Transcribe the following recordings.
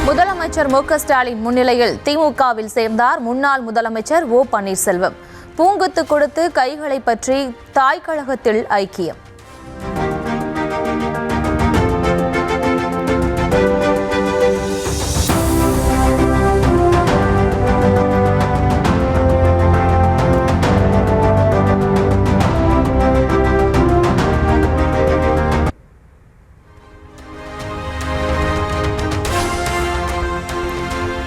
முதலமைச்சர் மு க ஸ்டாலின் முன்னிலையில் திமுகவில் சேர்ந்தார் முன்னாள் முதலமைச்சர் ஓ பன்னீர்செல்வம். பூங்குத்து கொடுத்து கைகளை பற்றி தாய் கழகத்தில் ஐக்கியம்.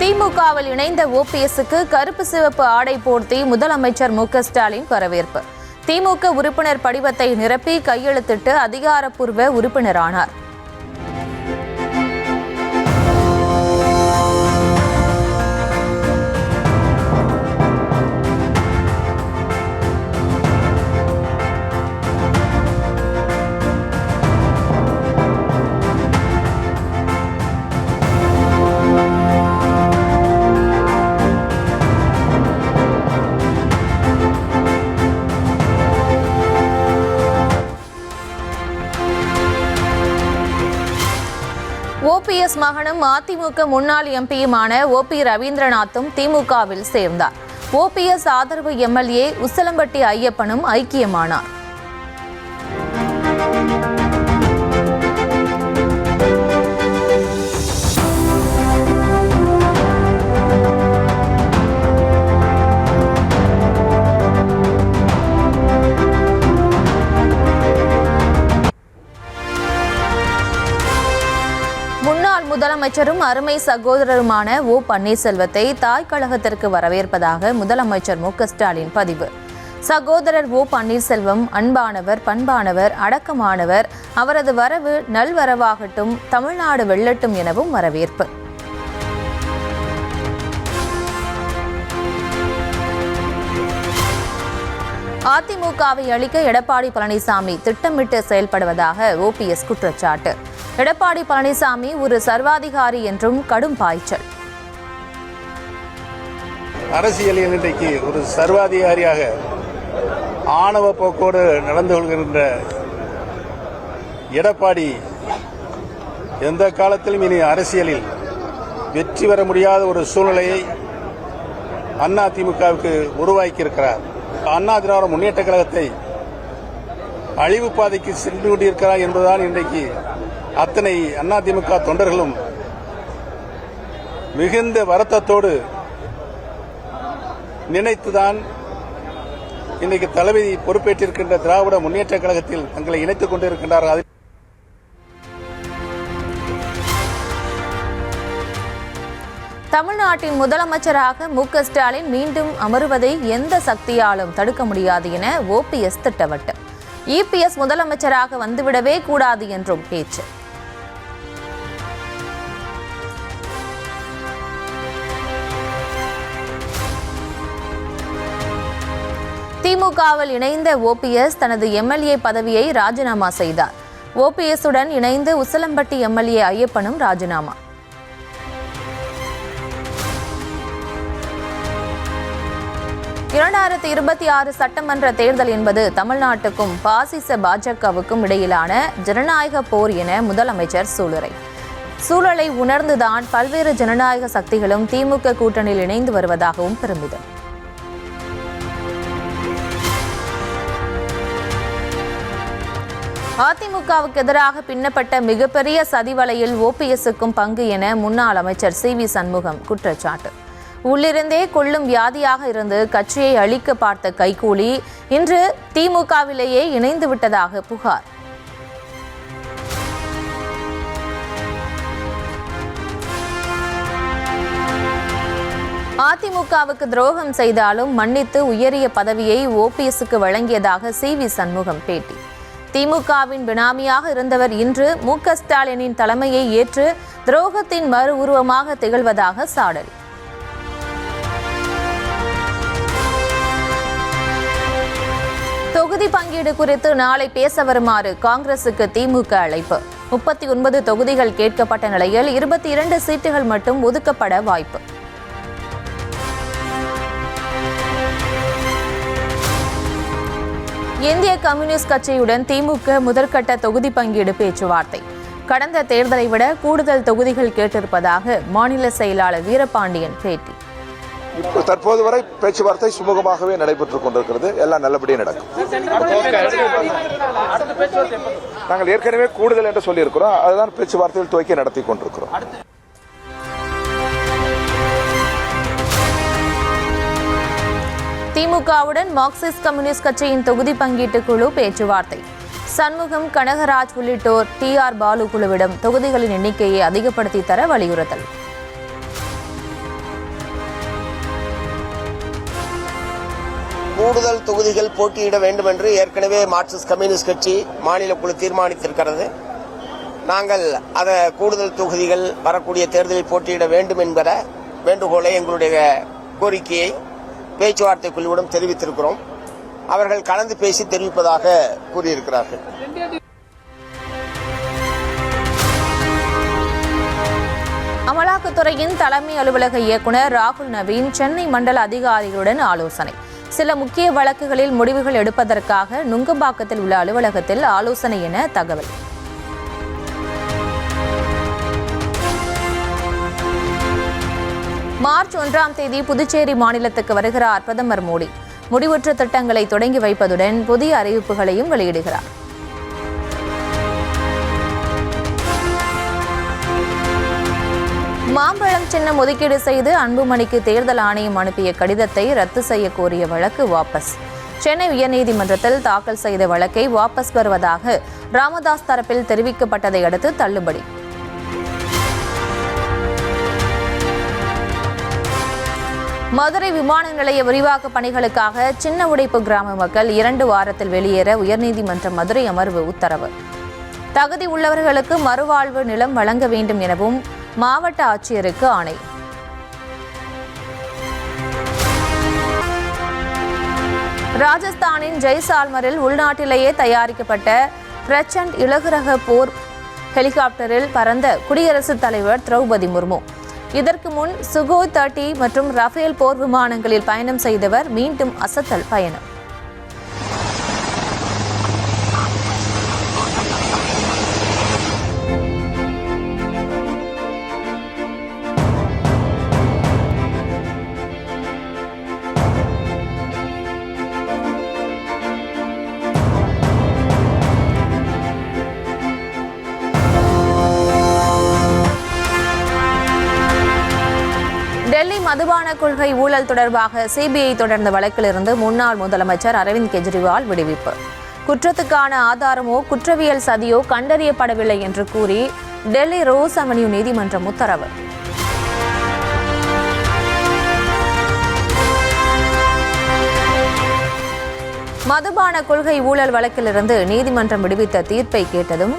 திமுகவில் இணைந்த ஓபிஎஸ்க்கு கருப்பு சிவப்பு ஆடை போர்த்தி முதலமைச்சர் மு க ஸ்டாலின் வரவேற்பு. திமுக உறுப்பினர் படிவத்தை நிரப்பி கையெழுத்திட்டு அதிகாரப்பூர்வ உறுப்பினரானார். ஓபிஎஸ் மகனும் அதிமுக முன்னாள் எம்பியுமான ஓபி ரவீந்திரநாத்தும் திமுகவில் சேர்ந்தார். ஓபிஎஸ் ஆதரவு எம்எல்ஏ உசிலம்பட்டி ஐயப்பனும் ஐக்கியமானார். முன்னாள் முதலமைச்சரும் அருமை சகோதரருமான ஓ பன்னீர்செல்வத்தை தாய் கழகத்திற்கு வரவேற்பதாக முதலமைச்சர் மு க ஸ்டாலின் பதிவு. சகோதரர் ஓ பன்னீர்செல்வம் அன்பானவர், பண்பானவர், அடக்கமானவர். அவரது வரவு நல்வரவாகட்டும், தமிழ்நாடு வெல்லட்டும் எனவும் வரவேற்பு. அதிமுகவை அழிக்க எடப்பாடி பழனிசாமி திட்டமிட்டு செயல்படுவதாக ஓபிஎஸ் குற்றச்சாட்டு. எடப்பாடி பழனிசாமி ஒரு சர்வாதிகாரி என்றும் கடும் பாய்ச்சல். அரசியலில் இன்றைக்கு ஒரு சர்வாதிகாரியாக ஆணவ போக்கோடு நடந்து கொள்கின்ற எடப்பாடி எந்த காலத்திலும் இனி அரசியலில் வெற்றி பெற முடியாத ஒரு சூழ்நிலையை அதிமுகவுக்கு உருவாக்கியிருக்கிறார். அண்ணா திராவிட முன்னேற்ற கழகத்தை அழிவு பாதைக்கு சென்று கொண்டிருக்கிறார் என்பதுதான் இன்றைக்கு அத்தனை அதிமுக தொண்டர்களும் மிகுந்த வருத்தத்தோடு நினைத்துதான் இன்றைக்கு தளபதி பொறுப்பேற்றிருக்கின்ற திராவிட முன்னேற்ற கழகத்தில் தங்களை இணைத்துக் கொண்டிருக்கின்றார்கள். தமிழ்நாட்டின் முதலமைச்சராக மு க ஸ்டாலின் மீண்டும் அமருவதை எந்த சக்தியாலும் தடுக்க முடியாது என ஓபிஎஸ் திட்டவட்டம். இபிஎஸ் முதலமைச்சராக வந்துவிடவே கூடாது என்றும் பேச்சு. திமுகவில் இணைந்த ஓபிஎஸ் தனது எம்எல்ஏ பதவியை ராஜினாமா செய்தார். ஓபிஎஸ்ஸுடன் இணைந்து உசிலம்பட்டி எம்எல்ஏ ஐயப்பனும் ராஜினாமா. இரண்டாயிரத்தி 26 சட்டமன்ற தேர்தல் என்பது தமிழ்நாட்டுக்கும் பாசிச பாஜகவுக்கும் இடையிலான ஜனநாயக போர் என முதலமைச்சர் சூழலை உணர்ந்துதான் பல்வேறு ஜனநாயக சக்திகளும் திமுக கூட்டணியில் இணைந்து வருவதாகவும் பெருமிதம். அதிமுகவுக்கு எதிராக பின்னப்பட்ட மிகப்பெரிய சதிவலையில் ஓபிஎஸ்ஸுக்கும் பங்கு என முன்னாள் அமைச்சர் சி.வி. சண்முகம் குற்றச்சாட்டு. உள்ளிருந்தே கொள்ளும் வியாதியாக இருந்து கட்சியை அழிக்க பார்த்த கைகூலி இன்று திமுகவிலேயே இணைந்து விட்டதாக புகார். அதிமுகவுக்கு துரோகம் செய்தாலும் மன்னித்து உயரிய பதவியை ஓபிஎஸ்ஸுக்கு வழங்கியதாக சி.வி. சண்முகம் பேட்டி. திமுகவின் பினாமியாக இருந்தவர் இன்று மு க ஸ்டாலினின் தலைமையை ஏற்று துரோகத்தின் மறு உருவமாக திகழ்வதாக சாடல். தொகுதி பங்கீடு குறித்து நாளை பேச வருமாறு காங்கிரசுக்கு திமுக அழைப்பு. 39 தொகுதிகள் கேட்கப்பட்ட நிலையில் 22 சீட்டுகள் மட்டும் ஒதுக்கப்பட வாய்ப்பு. இந்திய கம்யூனிஸ்ட் கட்சியுடன் திமுக முதற்கட்ட தொகுதி பங்கீடு பேச்சுவார்த்தை. கடந்த தேர்தலை விட கூடுதல் தொகுதிகள் கேட்டிருப்பதாக மாநில செயலாளர் வீரபாண்டியன் பேட்டி. தற்போது வரை பேச்சுவார்த்தை சுமூகமாகவே நடைபெற்றுக் கொண்டிருக்கிறது. எல்லாம் நல்லபடியாக நடக்கும். நாங்கள் ஏற்கனவே கூடுதல் என்று சொல்லியிருக்கிறோம். அதுதான் பேச்சுவார்த்தையில் துவக்கி நடத்தி கொண்டிருக்கிறோம். திமுகவுடன் மார்க்சிஸ்ட் கம்யூனிஸ்ட் கட்சியின் தொகுதி பங்கீட்டு குழு பேச்சுவார்த்தை. சண்முகம், கனகராஜ் உள்ளிட்டோர் TR பாலு குழுவிடம் தொகுதிகளின் எண்ணிக்கையை அதிகப்படுத்தி தர வலியுறுத்தல். கூடுதல் தொகுதிகள் போட்டியிட வேண்டும் என்று ஏற்கனவே மார்க்சிஸ்ட் கம்யூனிஸ்ட் கட்சி மாநில குழு தீர்மானித்திருக்கிறது. நாங்கள் அதை கூடுதல் தொகுதிகள் வரக்கூடிய தேர்தலில் போட்டியிட வேண்டும் என்கிற வேண்டுகோளை, எங்களுடைய கோரிக்கையை பேச்சுவார்த்தை குழுவிடம் தெரிவித்திருக்கிறோம். அவர்கள் கலந்து பேசி தெரிவிப்பதாக கூறியிருக்கிறார்கள். அமலாக்கத்துறையின் தலைமை அலுவலக இயக்குநர் ராகுல் நவீன் சென்னை மண்டல அதிகாரிகளுடன் ஆலோசனை. சில முக்கிய வழக்குகளில் முடிவுகள் எடுப்பதற்காக நுங்கம்பாக்கத்தில் உள்ள அலுவலகத்தில் ஆலோசனை என தகவல். மார்ச் 1ஆம் தேதி புதுச்சேரி மாநிலத்துக்கு வருகிறார் பிரதமர் மோடி. முடிவுற்ற திட்டங்களை தொடங்கி வைப்பதுடன் புதிய அறிவிப்புகளையும் வெளியிடுகிறார். மாம்பழம் சின்னம் ஒதுக்கீடு செய்து அன்புமணிக்கு தேர்தல் ஆணையம் அனுப்பிய கடிதத்தை ரத்து செய்ய கோரிய வழக்கு வாபஸ். சென்னை உயர்நீதிமன்றத்தில் தாக்கல் செய்த வழக்கை வாபஸ் பெறுவதாக ராமதாஸ் தரப்பில் தெரிவிக்கப்பட்டதை அடுத்து தள்ளுபடி. மதுரை விமான நிலைய விரிவாக்க பணிகளுக்காக சின்ன உடைப்பு கிராம மக்கள் 2 வாரத்தில் வெளியேற உயர்நீதிமன்ற மதுரை அமர்வு உத்தரவு. தகுதி உள்ளவர்களுக்கு மறுவாழ்வு நிலம் வழங்க வேண்டும் எனவும் மாவட்ட ஆட்சியருக்கு ஆணை. ராஜஸ்தானின் ஜெய்சால்மரில் உள்நாட்டிலேயே தயாரிக்கப்பட்ட பிரச்சண்ட் இலகுரக போர் ஹெலிகாப்டரில் பறந்த குடியரசுத் தலைவர் திரௌபதி முர்மு. இதற்கு முன் சுகோய் 30 மற்றும் ரஃபேல் போர் விமானங்களில் பயணம் செய்தவர் மீண்டும் அசத்தல் பயணம். டெல்லி மதுபான கொள்கை ஊழல் தொடர்பாக CBI தொடர்ந்த வழக்கிலிருந்து முன்னாள் முதலமைச்சர் அரவிந்த் கெஜ்ரிவால் விடுவிப்பு. குற்றத்துக்கான ஆதாரமோ குற்றவியல் சதியோ கண்டறியப்படவில்லை என்று கூறி டெல்லி ரோஸ் அவென்யூ நீதிமன்றம் உத்தரவு. மதுபான கொள்கை ஊழல் வழக்கிலிருந்து நீதிமன்றம் விடுவித்த தீர்ப்பை கேட்டதும்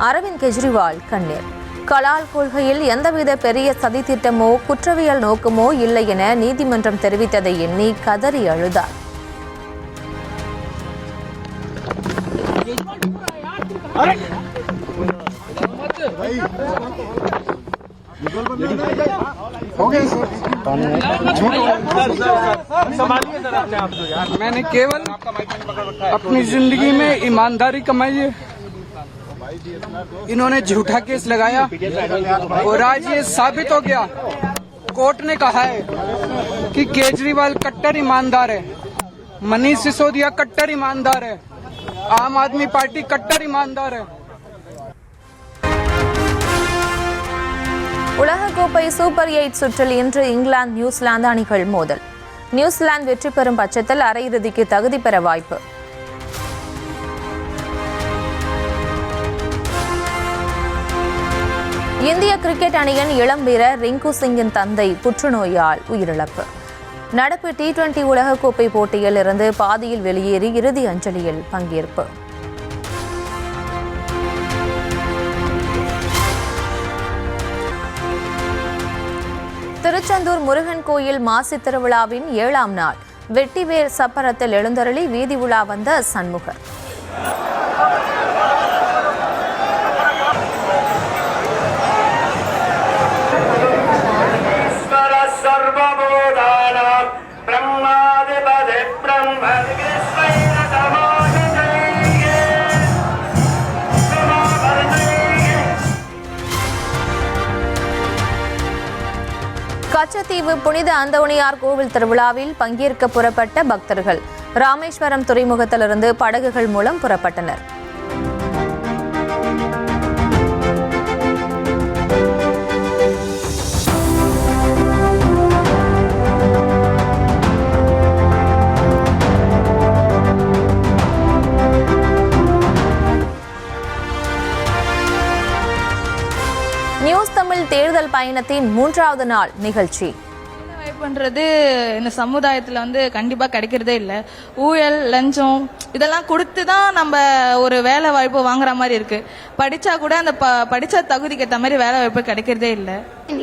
அரவிந்த் கெஜ்ரிவால் கண்ணீர். கலால் கொள்கையில் எந்தவித பெரிய சதித்திட்டமோ குற்றவியல் நோக்கமோ இல்லை என நீதிமன்றம் தெரிவித்ததை எண்ணி கதறி அழுதார். मैंने केवल अपनी जिंदगी में ईमानदारी कमाई है. इन्होंने झूठा केस लगाया और आज ये साबित हो गया. कोर्ट ने कहा है कि केजरीवाल कट्टर ईमानदार है, मनीष सिसोदिया कट्टर ईमानदार है, आम आदमी पार्टी कट्टर ईमानदार है. உலகக்கோப்பை சூப்பர் 8 சுற்றில் இன்று இங்கிலாந்து நியூசிலாந்து அணிகள் மோதல். நியூசிலாந்து வெற்றி பெறும் பட்சத்தில் அரையிறுதிக்கு தகுதி பெற வாய்ப்பு. இந்திய கிரிக்கெட் அணியின் இளம் வீரர் ரிங்கு சிங்கின் தந்தை புற்றுநோயால் உயிரிழப்பு. நடப்பு T20 உலகக்கோப்பை போட்டியில் இருந்து பாதியில் வெளியேறி இறுதி அஞ்சலியில் பங்கேற்பு. திருச்செந்தூர் முருகன் கோயில் மாசி திருவிழாவின் 7ஆம் நாள் வெட்டிவேர் சப்பரத்தில் எழுந்தருளி வீதி உலா வந்த சண்முகர். கச்சத்தீவு புனித அந்தோணியார் கோவில் திருவிழாவில் பங்கேற்க புறப்பட்ட பக்தர்கள் ராமேஸ்வரம் துறைமுகத்திலிருந்து படகுகள் மூலம் புறப்பட்டனர். நியூஸ் தமிழ் தேர்தல் பயணத்தின் 3வது நாள் நிகழ்ச்சி. பண்றது இந்த சமுதாயத்துல கண்டிப்பா கிடைக்கிறதே இல்ல. ஊழல், லஞ்சம் இதெல்லாம் கொடுத்து தான் நம்ம ஒரு வேலை வாய்ப்பு வாங்குற மாதிரி இருக்கு. படிச்சா கூட அந்த படிச்ச தகுதிக்கு ஏற்ற மாதிரி வேலை வாய்ப்பு கிடைக்கிறதே இல்ல.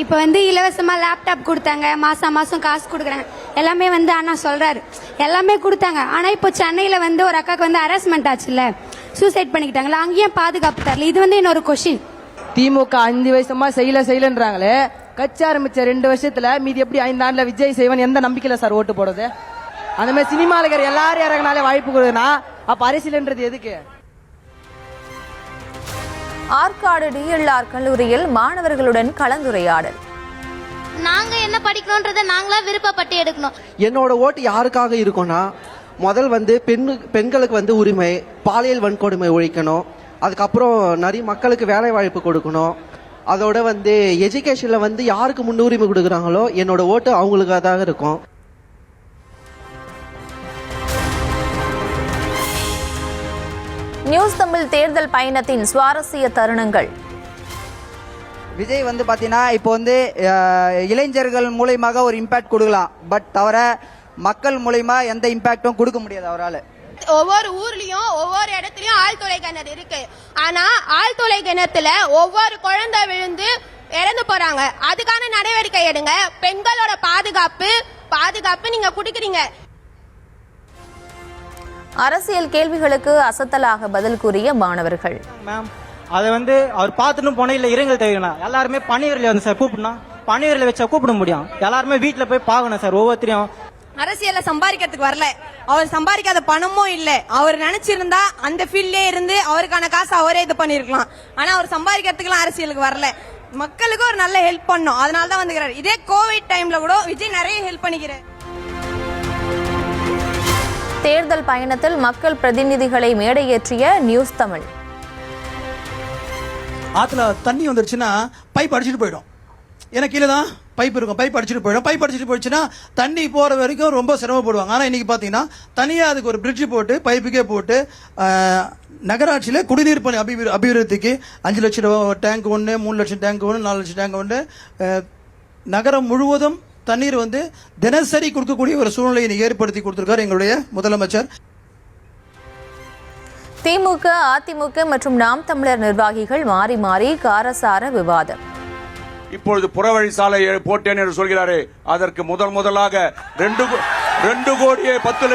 இப்ப இலவசமா லேப்டாப் கொடுத்தாங்க, மாசம் மாசம் காசு கொடுக்குறாங்க, எல்லாமே அண்ணா சொல்றாரு எல்லாமே கொடுத்தாங்க. ஆனா இப்போ சென்னையில ஒரு அக்காக்கு ஹராஸ்மெண்ட் ஆச்சுல்ல, சூசைட் பண்ணிக்கிட்டாங்களா, அங்கேயும் பாதுகாப்பு தரல. இது இன்னொரு கொஸ்டின். திமுக 5 வருஷமா செய்யலன்றாங்களே, கட்சி ஆரம்பிச்ச 2 வருஷத்துல மீதி எப்படி 5 ஆண்டுல விஜய் செய்வன் எந்த நம்பிக்கையில சார் ஓட்டு போடுறது? அந்த மாதிரி சினிமால இருக்கிற எல்லாரும் இறங்கினாலே வாய்ப்பு கொடுக்குன்னா அப்ப அரசியல்ன்றது எதுக்கு? ஆற்காடு டிஎல்ஆர் கல்லூரியில் மாணவர்களுடன் கலந்துரையாடல். நாங்க என்ன படிக்கணும்ன்றத நாங்களா விருப்பப்பட்டு எடுக்கணும். என்னோட ஓட்டு யாருக்காக இருக்கும்னா, முதல் பெண்களுக்கு உரிமை, பாலியல் வன்கொடுமை ஒழிக்கணும். அதுக்கப்புறம் நிறைய மக்களுக்கு வேலை வாய்ப்பு கொடுக்கணும். அதோட எஜுகேஷன்ல யாருக்கு முன்னுரிமை கொடுக்குறாங்களோ என்னோட ஓட்டு அவங்களுக்காக தான் இருக்கும். நியூஸ் தமிழ் தேர்தல் பயணத்தின் சுவாரஸ்ய தருணங்கள். விஜய் பாத்தீங்கன்னா இப்போ இளைஞர்கள் மூலமாக ஒரு இம்பாக்ட் கொடுக்கலாம். பட் தவிர மக்கள் மூலமா எந்த இம்பாக்டும் கொடுக்க முடியாது அவரால். ஒவ்வொரு ஊர்லயும் ஒவ்வொரு இடத்துலயும் ஆழ்துளை கிணறு இருக்கு. ஆனா ஆழ்துளை கிணத்துல ஒவ்வொரு குழந்தை விழுந்து இறந்து போறாங்க. அதுக்கான நடவடிக்கை எடுங்க. பெண்களோட பாதுகாப்பு நீங்க குடிக்கிறீங்க. அரசியல் கேள்விகளுக்கு அசத்தலாக பதில் கூறிய மாணவர்கள். மேம், அதை அவர் பார்த்துட்டு போன இல்ல இரங்கல் தெரிவிக்கணும். எல்லாருமே பணிவரில் சார் கூப்பிடணும். பணிவரில் வச்சா கூப்பிட முடியும். எல்லாருமே வீட்டுல போய் பார்க்கணும் சார். ஒவ்வொருத்தரையும் அரசியல சம்பாதிக்கிறதுக்கு வரல. அவர் சம்பாதிக்காத பணமும் இல்ல. அவர் நினைச்சிருந்தா அந்த ஃபீல்ட்லயே இருந்து அவருக்கான காசு அவரே இது பண்ணிருக்கலாம். ஆனா அவர் சம்பாதிக்கிறதுக்குலாம் அரசியலுக்கு வரல. மக்களுக்கு ஒரு நல்ல ஹெல்ப் பண்ணும். அதனால தான் வந்துக்கிறாரு. இதே கோவிட் டைம்ல கூட விஜய் நிறைய ஹெல்ப் பண்ணிக்கிறார். தேர்தல் பயணத்தில் மக்கள் பிரதிநிதிகளை மேடையேற்றிய நியூஸ் தமிழ். ஆத்துல தண்ணி வந்துருச்சுன்னா பைப் அடிச்சுட்டு போயிடும். ஏன்னா கீழே தான் பைப் இருக்கும். பைப் அடிச்சுட்டு போயிடும். பைப் அடிச்சுட்டு போயிடுச்சுன்னா தண்ணி போற வரைக்கும் ரொம்ப சிரமப்படுவாங்க. ஆனா இன்னைக்கு பாத்தீங்கன்னா தனியா அதுக்கு ஒரு பிரிட்ஜ் போட்டு பைப்புக்கே போட்டு நகராட்சியில குடிநீர் பணி அபிவிருத்திக்கு 5 லட்சம் ரூபாய் டேங்க் ஒன்று, 3 லட்சம் டேங்க் ஒன்று, 4 லட்சம் டேங்க் ஒன்று, நகரம் முழுவதும் தண்ணீர் தினசரி கொடுக்கக்கூடிய ஒரு சூழ்நிலையை ஏற்படுத்தி கொடுத்திருக்காரு எங்களுடைய முதலமைச்சர். திமுக, அதிமுக மற்றும் நாம் தமிழர் நிர்வாகிகள் மாறி மாறி காரசார விவாதம். இப்பொழுது புறவழி சாலை போட்டேன் என்று சொல்கிறாரே, அதற்கு முதலாக 2 கோடியே 10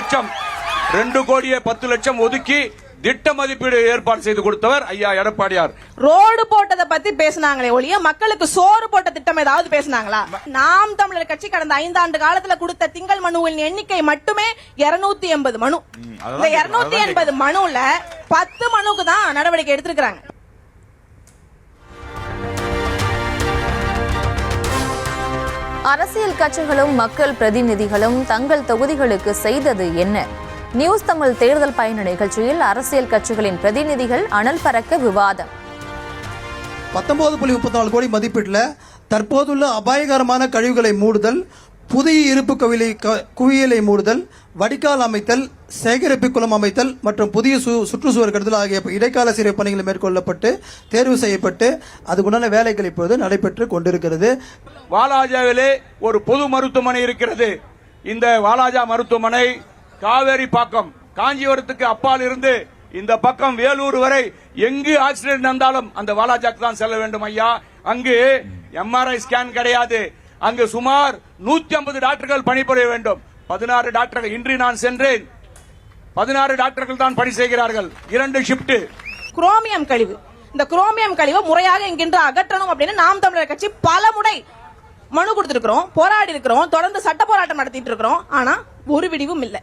லட்சம் ஒதுக்கி திட்ட மதிப்பீடு ஏற்பாடு செய்து கொடுத்தவர் ஐயா எடப்பாடியார். ரோடு போட்டதை பத்தி பேசினாங்களே ஒழிய மக்களுக்கு சோறு போட்ட திட்டம் ஏதாவது பேசினாங்களா? நாம் தமிழர் கட்சி கடந்த 5 ஆண்டு காலத்துல கொடுத்த திங்கள் மனுவின் எண்ணிக்கை மட்டுமே 280 மனு. இந்த 280 மனுல 10 மனுக்கு தான் நடவடிக்கை எடுத்திருக்காங்க. அரசியல் கட்சிகளும் மக்கள் பிரதிநிதிகளும் தங்கள் தொகுதிகளுக்கு செய்தது என்ன? நியூஸ் தமிழ் தேர்தல் பயண நிகழ்ச்சியில் அரசியல் கட்சிகளின் பிரதிநிதிகள் அனல் பறக்க விவாதம். 19.34 கோடி மதிப்பீட்டில் தற்போதுள்ள அபாயகரமான கழிவுகளை மூடுதல், புதிய இருப்பு குவியலை மூடுதல், வடிகால் அமைத்தல், சேகரிப்பு குளம் அமைத்தல் மற்றும் புதிய சுற்றுச்சுவர் கட்டுதல் ஆகிய இடைக்கால சீரமைப்பு பணிகள் மேற்கொள்ளப்பட்டு தேர்வு செய்யப்பட்டு அதுக்குண்டான வேலைகள் இப்போது நடைபெற்று கொண்டிருக்கிறது. வாலாஜாவிலே ஒரு பொது மருத்துவமனை இருக்கிறது. இந்த வாலாஜா மருத்துவமனை காவேரி பாக்கம் காஞ்சிபுரத்துக்கு அப்பால் இருந்து இந்த பக்கம் வேலூர் வரை எங்கு ஆக்சிடென்ட் நடந்தாலும் அந்த வாலாஜாக்கு தான் செல்ல வேண்டும் ஐயா. அங்கு எம்ஆர்ஐ ஸ்கேன் கிடையாது. அங்கு சுமார் 150 டாக்டர்கள் பணிபுரிய வேண்டும். 16 டாக்டர்கள் இன்று நான் சென்றேன். 16 டாக்டர்கள் தான் பணி செய்கிறார்கள். 2 ஷிப்ட். குரோமியம் கழிவு, இந்த குரோமியம் கழிவு முறையாக இங்கிருந்து அகற்றணும் அப்படின்னு நாம் தமிழர் கட்சி பல முறை மனு கொடுத்திருக்கிறோம், போராடி இருக்கிறோம், தொடர்ந்து சட்ட போராட்டம் நடத்திட்டு இருக்கிறோம். ஆனா ஒரு விடிவும் இல்லை.